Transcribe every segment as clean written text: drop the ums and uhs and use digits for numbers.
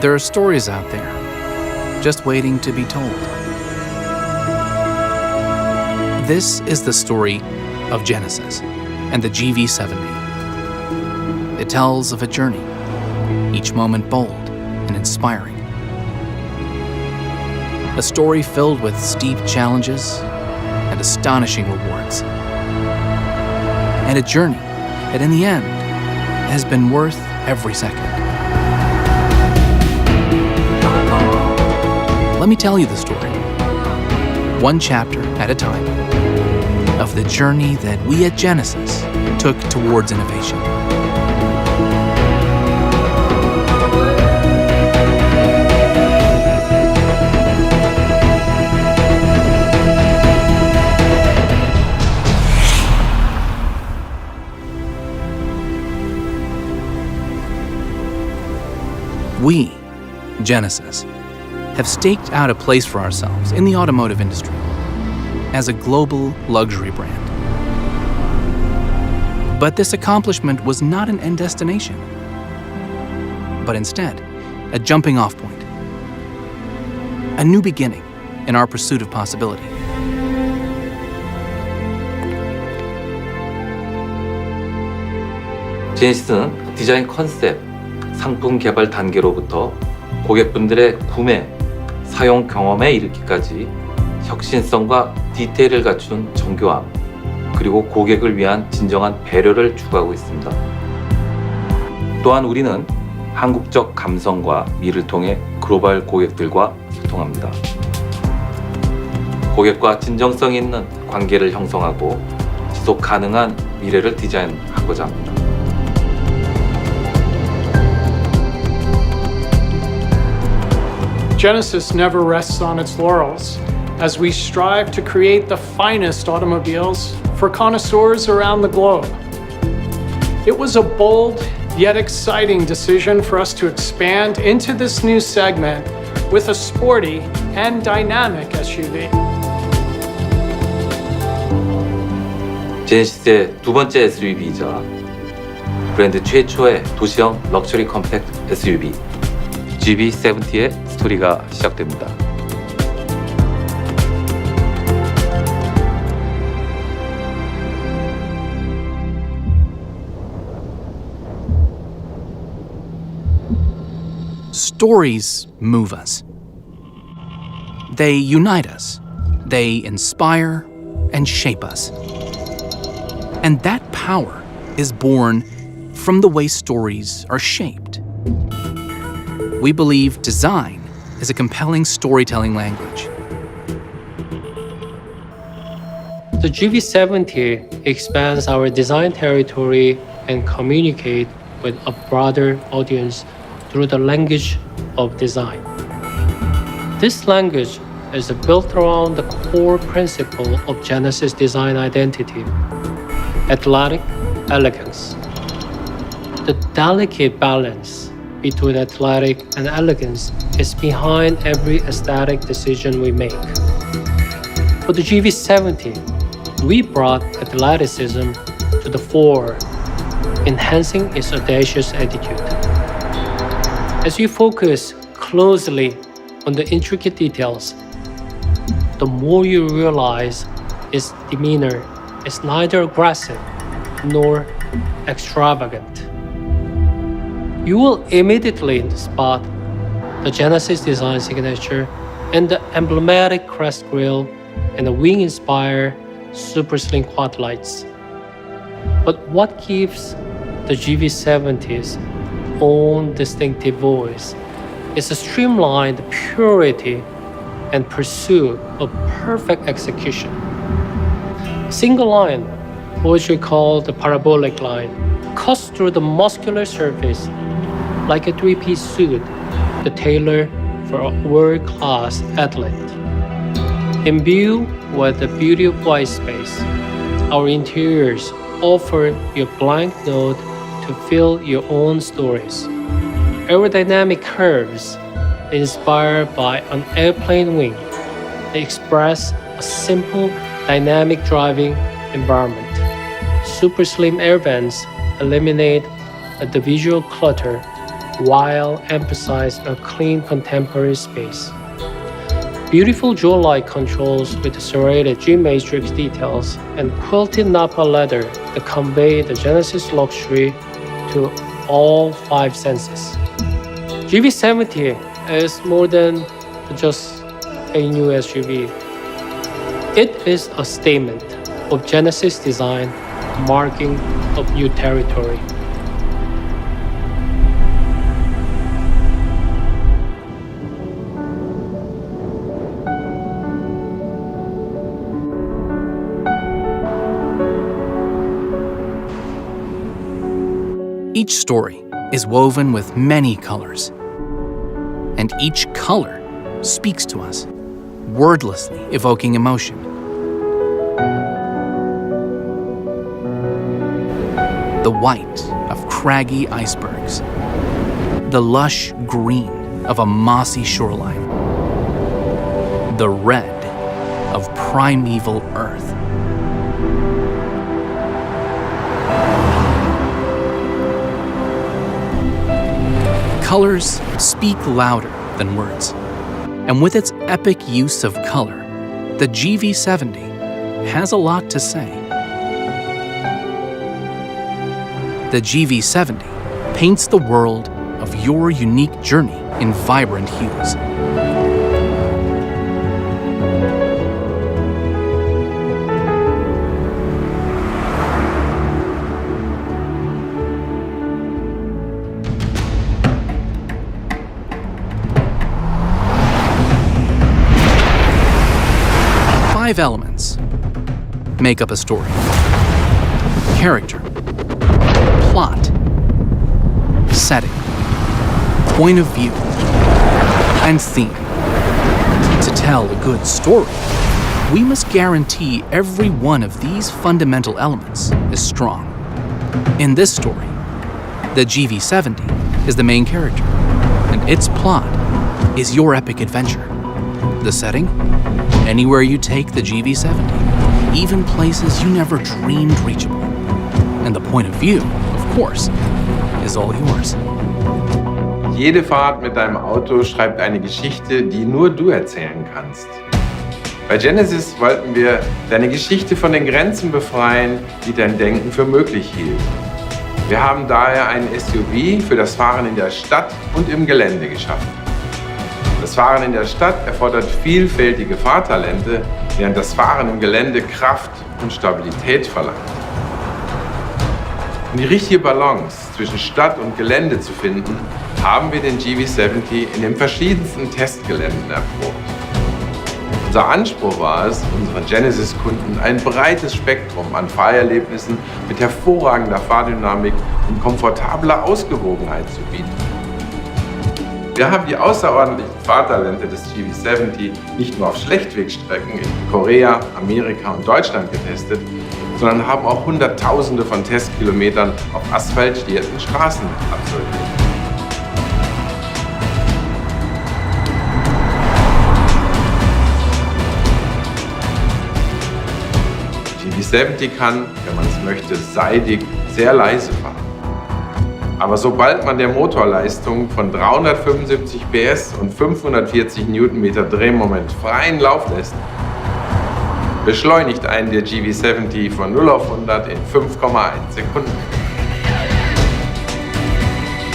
There are stories out there, just waiting to be told. This is the story of Genesis and the GV70. It tells of a journey, each moment bold and inspiring. A story filled with steep challenges and astonishing rewards. And a journey that in the end has been worth every second. Let me tell you the story, one chapter at a time, of the journey that we at Genesis took towards innovation. We, Genesis, have staked out a place for ourselves in the automotive industry as a global luxury brand. But this accomplishment was not an end destination, but instead a jumping-off point, a new beginning in our pursuit of possibility. 제니시스는 디자인 컨셉, 상품 개발 단계로부터 고객분들의 구매, 사용 경험에 이르기까지 혁신성과 디테일을 갖춘 정교함, 그리고 고객을 위한 진정한 배려를 추구하고 있습니다. 또한 우리는 한국적 감성과 미를 통해 글로벌 고객들과 소통합니다. 고객과 진정성 있는 관계를 형성하고 지속 가능한 미래를 디자인하고자 합니다. Genesis never rests on its laurels as we strive to create the finest automobiles for connoisseurs around the globe. It was a bold yet exciting decision for us to expand into this new segment with a sporty and dynamic SUV. 제네시스의 두 번째 SUV이자 브랜드 최초의 도시형 럭셔리 컴팩트 SUV GV70의 스토리가 시작됩니다. Stories move us. They unite us. They inspire and shape us. And that power is born from the way stories are shaped. We believe design is a compelling storytelling language. The GV70 expands our design territory and communicate with a broader audience through the language of design. This language is built around the core principle of Genesis design identity: athletic elegance. The delicate balance between athletic and elegance is behind every aesthetic decision we make. For the GV70, we brought athleticism to the fore, enhancing its audacious attitude. As you focus closely on the intricate details, the more you realize its demeanor is neither aggressive nor extravagant. You will immediately spot the Genesis design signature and the emblematic crest grille and the wing-inspired super slim quad lights. But what gives the GV70's own distinctive voice is a streamlined purity and pursuit of perfect execution. Single line, which we call the parabolic line, cuts through the muscular surface like a three-piece suit, the tailor for a world-class athlete. Imbued with the beauty of white space, our interiors offer you a blank note to fill your own stories. Aerodynamic curves inspired by an airplane wing, they express a simple, dynamic driving environment. Super slim air vents eliminate the visual clutter while emphasizing a clean contemporary space. Beautiful jewel-like controls with serrated G-matrix details and quilted Napa leather that convey the Genesis luxury to all 5 senses. GV70 is more than just a new SUV. It is a statement of Genesis design, marking of new territory. Each story is woven with many colors, and each color speaks to us, wordlessly evoking emotion. The white of craggy icebergs, the lush green of a mossy shoreline, the red of primeval earth. Colors speak louder than words, and with its epic use of color, the GV70 has a lot to say. The GV70 paints the world of your unique journey in vibrant hues. Five elements make up a story: character, plot, setting, point of view, and theme. To tell a good story, we must guarantee every one of these fundamental elements is strong. In this story, the GV70 is the main character, and its plot is your epic adventure. The setting? Anywhere you take the GV70, even places you never dreamed reachable. And the point of view, of course, is all yours. Jede Fahrt mit deinem Auto schreibt eine Geschichte, die nur du erzählen kannst. Bei Genesis wollten wir deine Geschichte von den Grenzen befreien, die dein Denken für möglich hielt. Wir haben daher ein SUV für das Fahren in der Stadt und im Gelände geschaffen. Das Fahren in der Stadt erfordert vielfältige Fahrtalente, während das Fahren im Gelände Kraft und Stabilität verlangt. Um die richtige Balance zwischen Stadt und Gelände zu finden, haben wir den GV70 in den verschiedensten Testgeländen erprobt. Unser Anspruch war es, unseren Genesis-Kunden ein breites Spektrum an Fahrerlebnissen mit hervorragender Fahrdynamik und komfortabler Ausgewogenheit zu bieten. Wir haben die außerordentlichen Fahrtalente des GV70 nicht nur auf Schlechtwegstrecken in Korea, Amerika und Deutschland getestet, sondern haben auch Hunderttausende von Testkilometern auf asphaltierten Straßen absolviert. GV70 kann, wenn man es möchte, seidig sehr leise fahren. Aber sobald man der Motorleistung von 375 PS und 540 Newtonmeter Drehmoment freien Lauf lässt, beschleunigt einen der GV70 von 0 auf 100 in 5,1 Sekunden.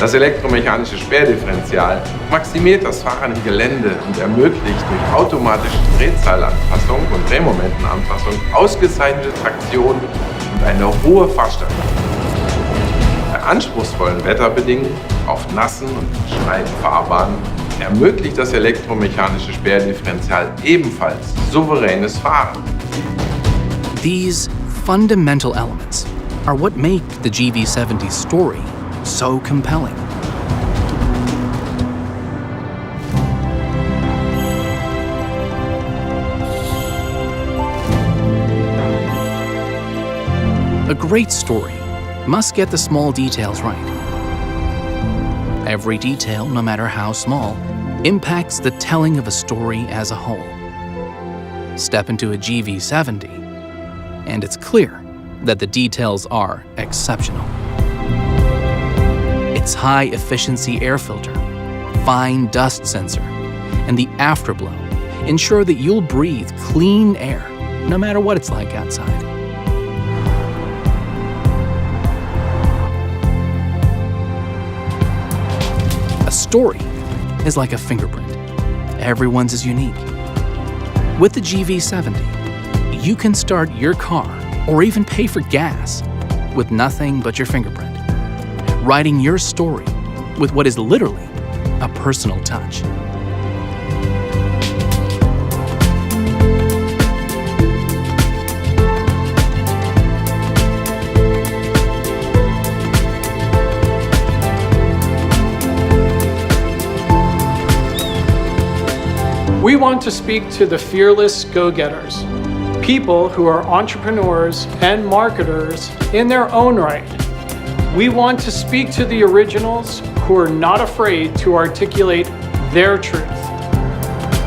Das elektromechanische Sperrdifferential maximiert das Fahren im Gelände und ermöglicht durch automatische Drehzahlanpassung und Drehmomentenanpassung ausgezeichnete Traktion und eine hohe Fahrstabilität. Bei anspruchsvollen Wetterbedingungen auf nassen und schneien Fahrbahnen ermöglicht das elektromechanische Sperrdifferential ebenfalls souveränes Fahren. These fundamental elements are what make the GV70 story so compelling. A great story must get the small details right. Every detail, no matter how small, impacts the telling of a story as a whole. Step into a GV70, and it's clear that the details are exceptional. It Its high-efficiency air filter, fine dust sensor, and the afterblow ensure that you'll breathe clean air no matter what it's like outside. A story is like a fingerprint. Everyone's is unique. With the GV70, you can start your car or even pay for gas with nothing but your fingerprint, writing your story with what is literally a personal touch. We want to speak to the fearless go-getters, people who are entrepreneurs and marketers in their own right. We want to speak to the originals who are not afraid to articulate their truth.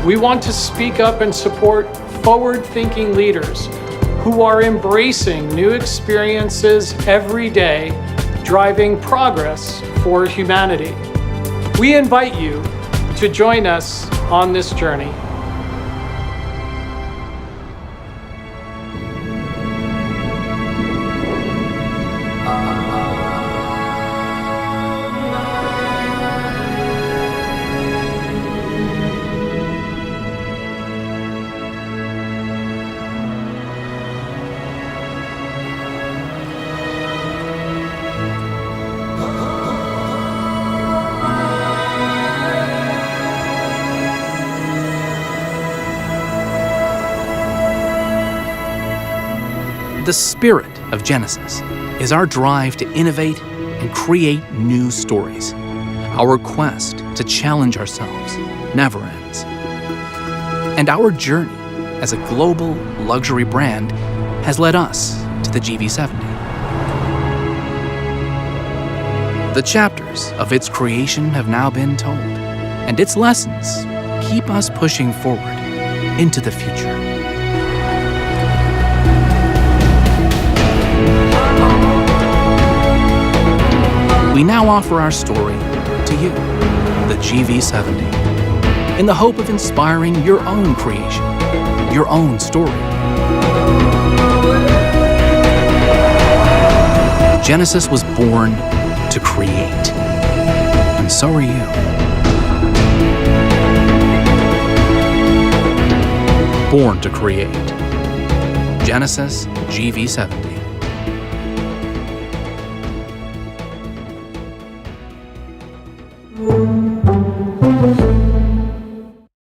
We want to speak up and support forward-thinking leaders who are embracing new experiences every day, driving progress for humanity. We invite you to join us on this journey. The spirit of Genesis is our drive to innovate and create new stories. Our quest to challenge ourselves never ends. And our journey as a global luxury brand has led us to the GV70. The chapters of its creation have now been told, and its lessons keep us pushing forward into the future. We now offer our story to you, the GV70, in the hope of inspiring your own creation, your own story. Genesis was born to create, and so are you. Born to create. Genesis GV70.